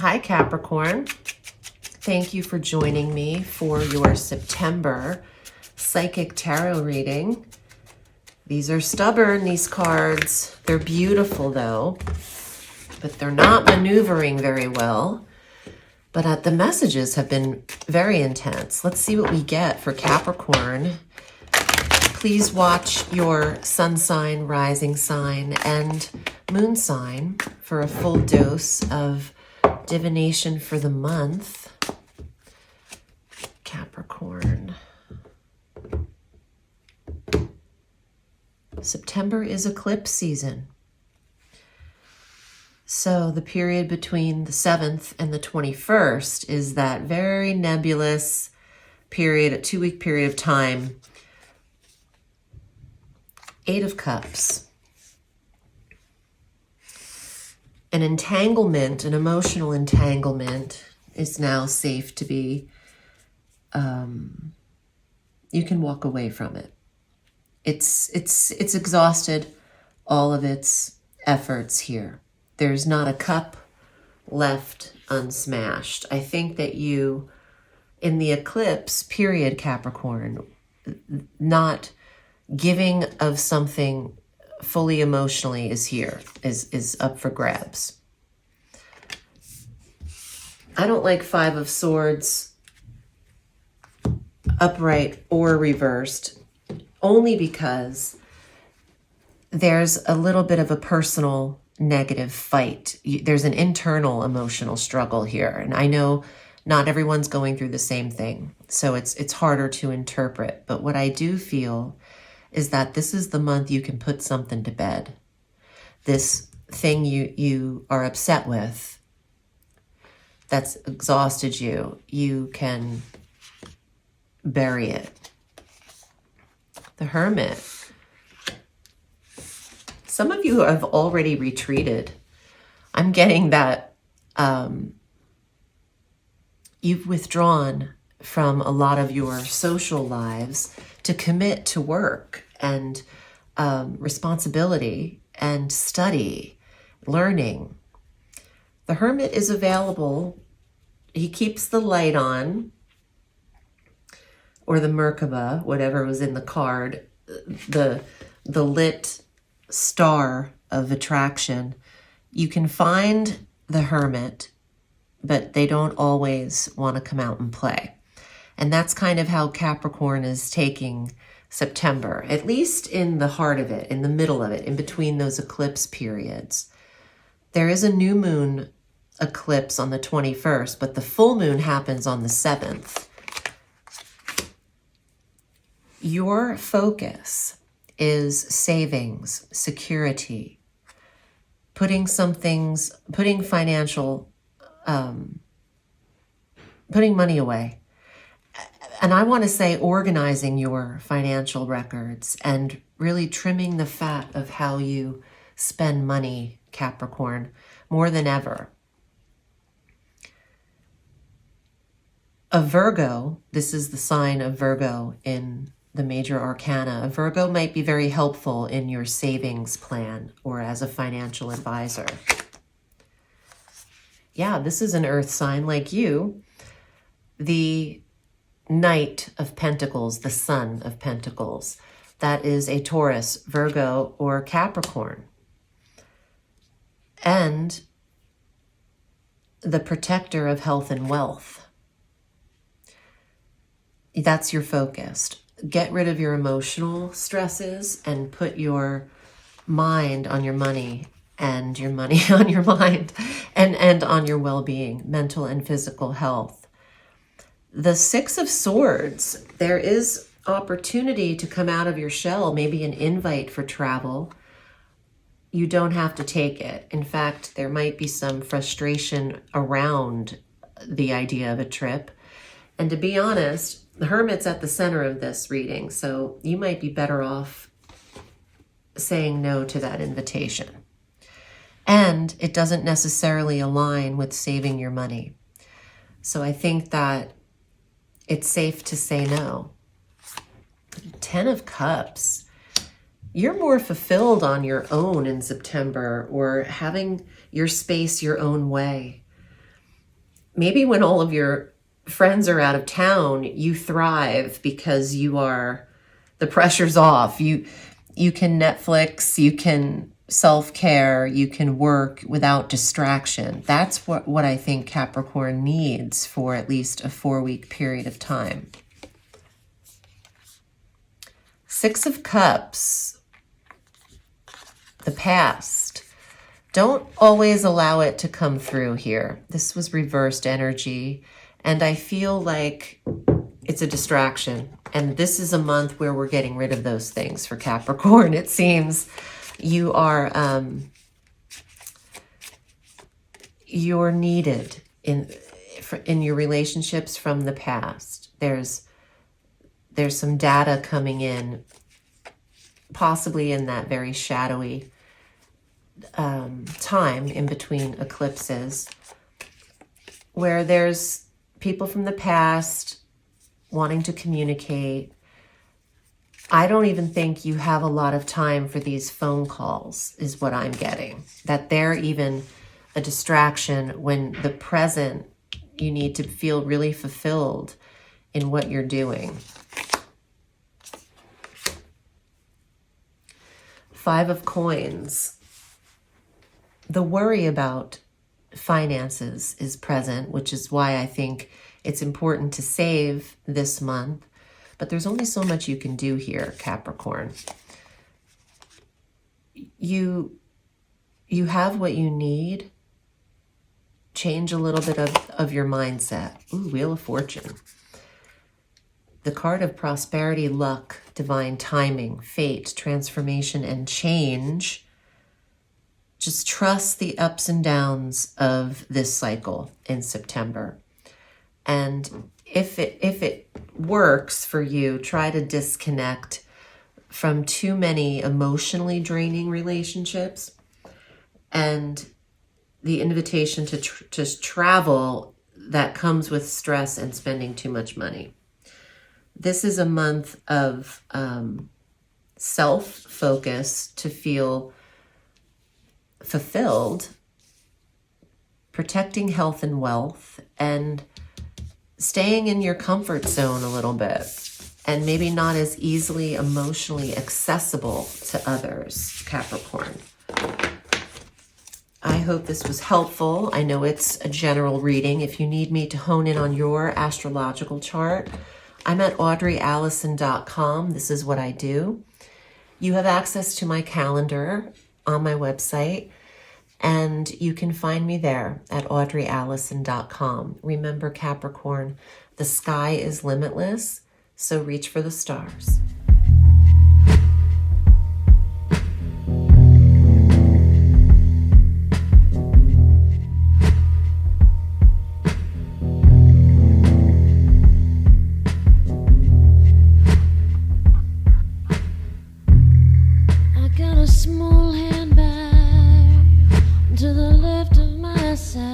Hi, Capricorn. Thank you for joining me for your September Psychic Tarot reading. These are stubborn, these cards. They're beautiful, though, but they're not maneuvering very well. But the messages have been very intense. Let's see what we get for Capricorn. Please watch your sun sign, rising sign, and moon sign for a full dose of divination for the month. Capricorn. September is eclipse season. So the period between the 7th and the 21st is that very nebulous period, a 2-week period of time. 8 of Cups. An entanglement, an emotional entanglement is now safe to be, you can walk away from it. It's exhausted all of its efforts here. There's not a cup left unsmashed. I think that you, in the eclipse period, Capricorn, not giving of something fully emotionally is up for grabs. I don't like 5 of Swords upright or reversed, only because there's a little bit of a personal negative fight. There's an internal emotional struggle here. And I know not everyone's going through the same thing, so it's harder to interpret. But what I do feel is that this is the month you can put something to bed. This thing you are upset with, that's exhausted you, you can bury it. The Hermit. Some of you have already retreated. I'm getting that you've withdrawn from a lot of your social lives to commit to work and responsibility and study, learning. The Hermit is available. He keeps the light on, or the Merkaba, whatever was in the card, the lit star of attraction. You can find the Hermit, but they don't always want to come out and play. And that's kind of how Capricorn is taking September, at least in the heart of it, in the middle of it, in between those eclipse periods. There is a new moon eclipse on the 21st, but the full moon happens on the 7th. Your focus is savings, security, putting financial, putting money away. And I want to say organizing your financial records and really trimming the fat of how you spend money, Capricorn, more than ever. A Virgo, this is the sign of Virgo in the major arcana. A Virgo might be very helpful in your savings plan or as a financial advisor. Yeah, this is an earth sign like you. The Knight of Pentacles, the Son of Pentacles. That is a Taurus, Virgo, or Capricorn. And the protector of health and wealth. That's your focus. Get rid of your emotional stresses and put your mind on your money and your money on your mind and on your well-being, mental and physical health. The 6 of Swords, there is opportunity to come out of your shell, maybe an invite for travel. You don't have to take it. In fact, there might be some frustration around the idea of a trip. And to be honest, the Hermit's at the center of this reading, so you might be better off saying no to that invitation. And it doesn't necessarily align with saving your money. So I think that it's safe to say no. 10 of Cups. You're more fulfilled on your own in September, or having your space your own way. maybe when all of your friends are out of town, you thrive because the pressure's off. You can Netflix, you can self-care, you can work without distraction. That's what I think Capricorn needs for at least a 4-week period of time. 6 of Cups, the past. Don't always allow it to come through here. This was reversed energy, and I feel like it's a distraction. And this is a month where we're getting rid of those things for Capricorn. It seems you're needed in your relationships from the past. There's some data coming in, possibly in that very shadowy time in between eclipses, where there's people from the past wanting to communicate. I don't even think you have a lot of time for these phone calls, is what I'm getting. That they're even a distraction when the present, you need to feel really fulfilled in what you're doing. 5 of Coins. The worry about finances is present, which is why I think it's important to save this month. But there's only so much you can do here, Capricorn. You have what you need. Change a little bit of your mindset. Ooh, Wheel of Fortune. The card of prosperity, luck, divine timing, fate, transformation, and change. Just trust the ups and downs of this cycle in September. And if it works for you, try to disconnect from too many emotionally draining relationships and the invitation to travel that comes with stress and spending too much money. This is a month of self-focus to feel fulfilled, protecting health and wealth, and staying in your comfort zone a little bit, and maybe not as easily emotionally accessible to others, Capricorn. I hope this was helpful. I know it's a general reading. If you need me to hone in on your astrological chart, I'm at audreyalison.com. This is what I do. You have access to my calendar on my website, and you can find me there at audreyalison.com. Remember, Capricorn, the sky is limitless, so reach for the stars. I got a small handbag to the left of my side.